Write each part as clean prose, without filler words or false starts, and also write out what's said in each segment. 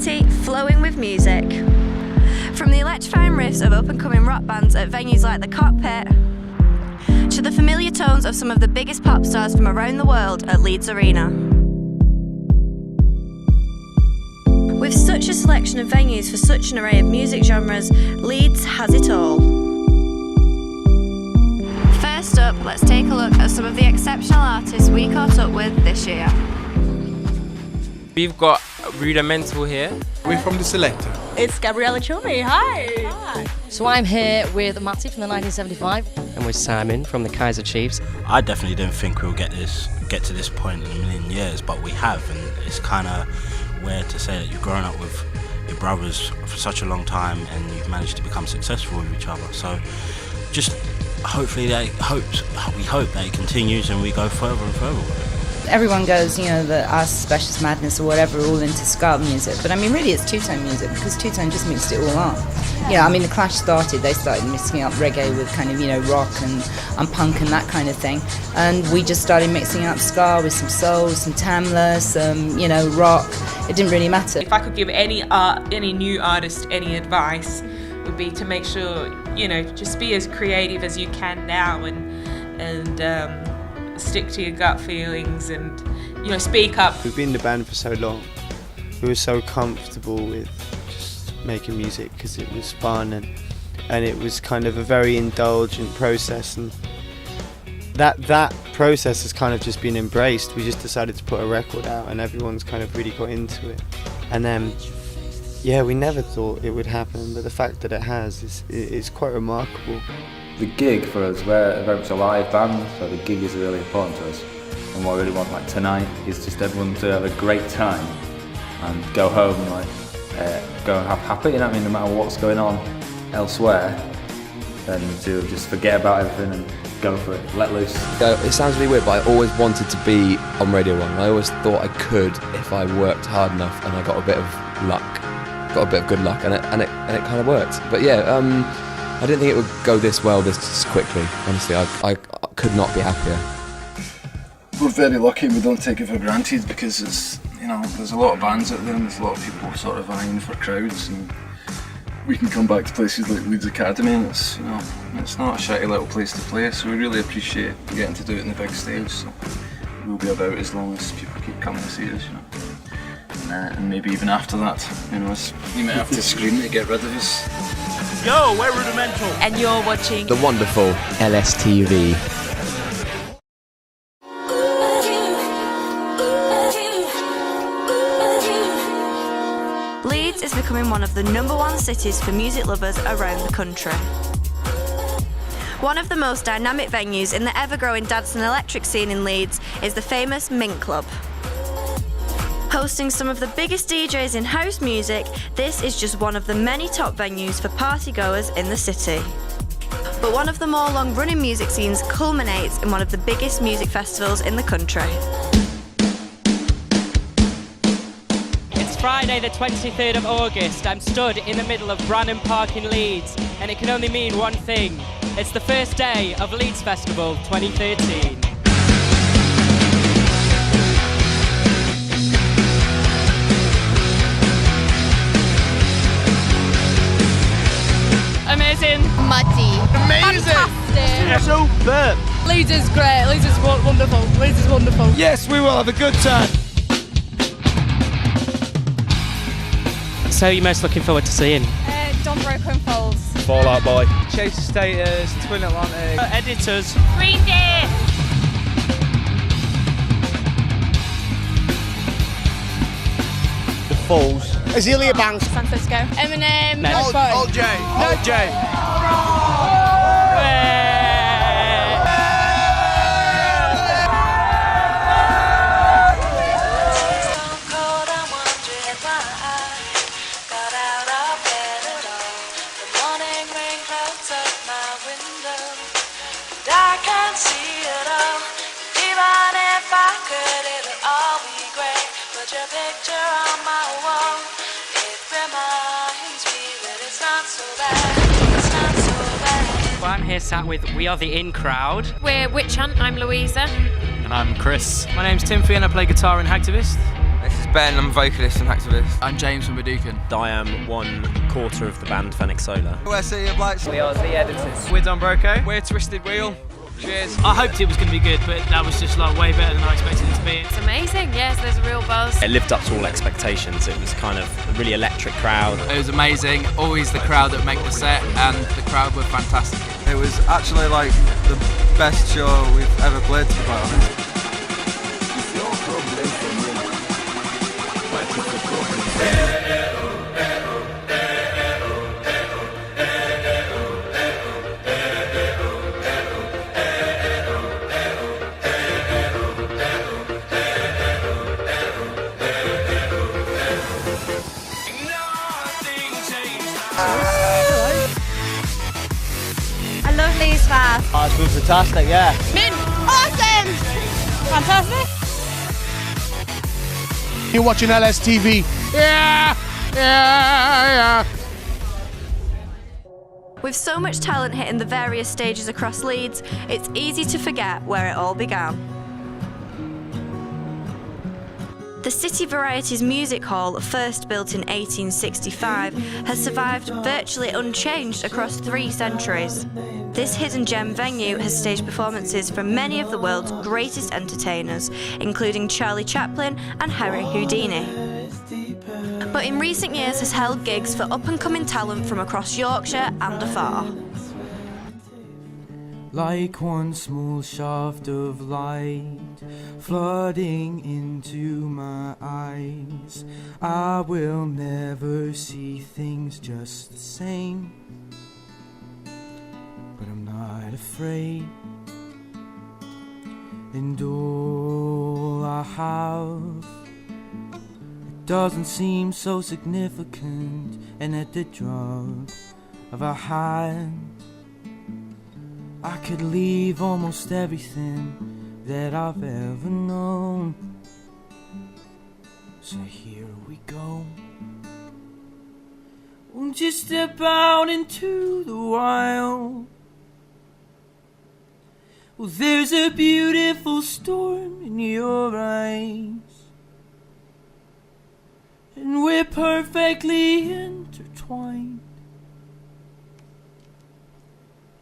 city flowing with music. From the electrifying riffs of up-and-coming rock bands at venues like the Cockpit, to the familiar tones of some of the biggest pop stars from around the world at Leeds Arena. With such a selection of venues for such an array of music genres, Leeds has it all. First up, let's take a look at some of the exceptional artists we caught up with this year. We've got Rudimental here. We're from the Selector. It's Gabriella Chummy. Hi. So I'm here with Matty from the 1975. And with Simon from the Kaiser Chiefs. I definitely didn't think we'll get to this point in a million years, but we have, and it's kind of weird to say that you've grown up with your brothers for such a long time and you've managed to become successful with each other. So just hopefully we hope that it continues and we go further and further with it. Everyone goes, you know, the Us, Specialist Madness or whatever, all into ska music. But I mean, really it's two-tone music, because two-tone just mixed it all up. You know, I mean, the Clash they started mixing up reggae with kind of, you know, rock and punk and that kind of thing. And we just started mixing up ska with some soul, some Tamla, some, you know, rock. It didn't really matter. If I could give any new artist any advice, would be to make sure, you know, just be as creative as you can now and stick to your gut feelings and, you know, speak up. We've been in the band for so long. We were so comfortable with just making music because it was fun and it was kind of a very indulgent process, and that process has kind of just been embraced. We just decided to put a record out and everyone's kind of really got into it. And then, yeah, we never thought it would happen, but the fact that it has is quite remarkable. The gig for us, we're very much a live band, so the gig is really important to us. And what I really want, like tonight, is just everyone to have a great time and go home and go and have happy, you know what I mean, no matter what's going on elsewhere, then to just forget about everything and go for it, let loose. It sounds really weird, but I always wanted to be on Radio 1. I always thought I could if I worked hard enough and I got a bit of luck. Got a bit of good luck, and it kind of worked. But yeah, I didn't think it would go this well this quickly. Honestly, I could not be happier. We're very lucky. We don't take it for granted because it's, you know, there's a lot of bands out there and there's a lot of people sort of vying for crowds, and we can come back to places like Leeds Academy and it's, you know, it's not a shitty little place to play. So we really appreciate getting to do it in the big stage. So we'll be about as long as people keep coming to see us, you know. And maybe even after that, you know, you might have to scream to get rid of us. Yo, we're Rudimental. And you're watching The wonderful LSTV. Leeds is becoming one of the #1 cities for music lovers around the country. One of the most dynamic venues in the ever-growing dance and electric scene in Leeds is the famous Mint Club. Hosting some of the biggest DJs in house music, this is just one of the many top venues for partygoers in the city. But one of the more long-running music scenes culminates in one of the biggest music festivals in the country. It's Friday the 23rd of August. I'm stood in the middle of Branham Park in Leeds, and it can only mean one thing. It's the first day of Leeds Festival 2013. Amazing. Muddy. Amazing. Fantastic. Superb. Leeds is great. Leeds is wonderful. Leeds is wonderful. Yes, we will have a good time. So you're most looking forward to seeing? Don Broken Falls. Fall Out Boy. Chase Status, Twin Atlantic. Editors. Green Day. The Falls. Azealia Banks. San Francisco. Eminem. No. Old J. Old J. Well, I'm here sat with We Are the In crowd. We're Witch Hunt. I'm Louisa. And I'm Chris. My name's Timothy and I play guitar in Hacktivist. This is Ben, I'm a vocalist and activist. I'm James from Badukan. I am 1/4 of the band Fennec Solar. We're City of Lights. We are the editors. We're Don Broco. We're Twisted Wheel. Cheers. I hoped it was going to be good, but that was just like way better than I expected it to be. It's amazing, yes, there's a real buzz. It lived up to all expectations. It was kind of a really electric crowd. It was amazing. Always the crowd that make the set, and the crowd were fantastic. It was actually like the best show we've ever played, to be quite honest. I love Leeds Fast. Oh, it's been fantastic, yeah. Min, awesome! Fantastic. You're watching LSTV. Yeah, yeah, yeah. With so much talent hitting the various stages across Leeds, it's easy to forget where it all began. The City Varieties Music Hall, first built in 1865, has survived virtually unchanged across 3 centuries. This hidden gem venue has staged performances from many of the world's greatest entertainers, including Charlie Chaplin and Harry Houdini. But in recent years has held gigs for up-and-coming talent from across Yorkshire and afar. Like one small shaft of light flooding into my eyes, I will never see things just the same, but I'm not afraid, and all I have, it doesn't seem so significant, and at the drop of a hat I could leave almost everything that I've ever known. So here we go. Won't you step out into the wild? Well, there's a beautiful storm in your eyes, and we're perfectly intertwined.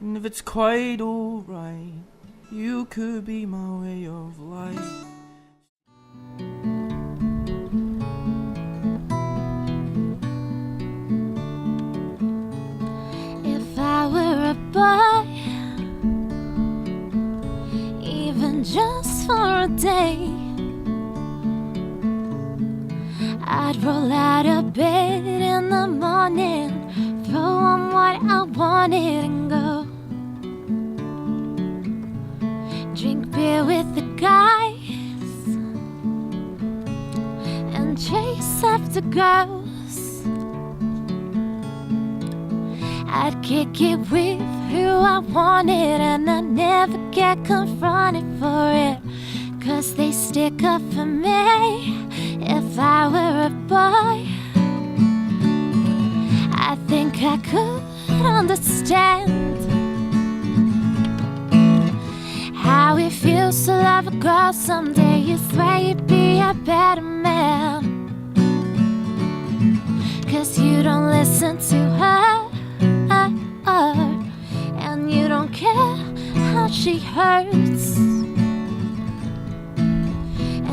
And if it's quite alright, you could be my way of life. If I were a boy, even just for a day, I'd roll out of bed in the morning, throw on what I wanted and go drink beer with the guys and chase after girls. I'd kick it with who I wanted, and I'd never get confronted for it, 'cause they stick up for me. If I were a boy, I think I could understand how it feels to love a girl someday. You swear you'd be a better man, 'cause you don't listen to her, and you don't care how she hurts,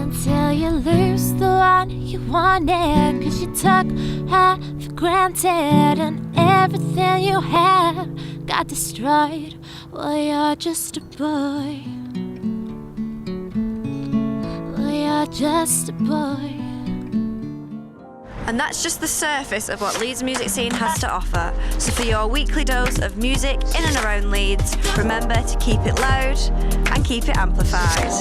until you lose the one you wanted, 'cause you took her for granted, and everything you had got destroyed. Well, you're just a boy. Well, you're just a boy. And that's just the surface of what Leeds music scene has to offer. So for your weekly dose of music in and around Leeds, remember to keep it loud and keep it amplified.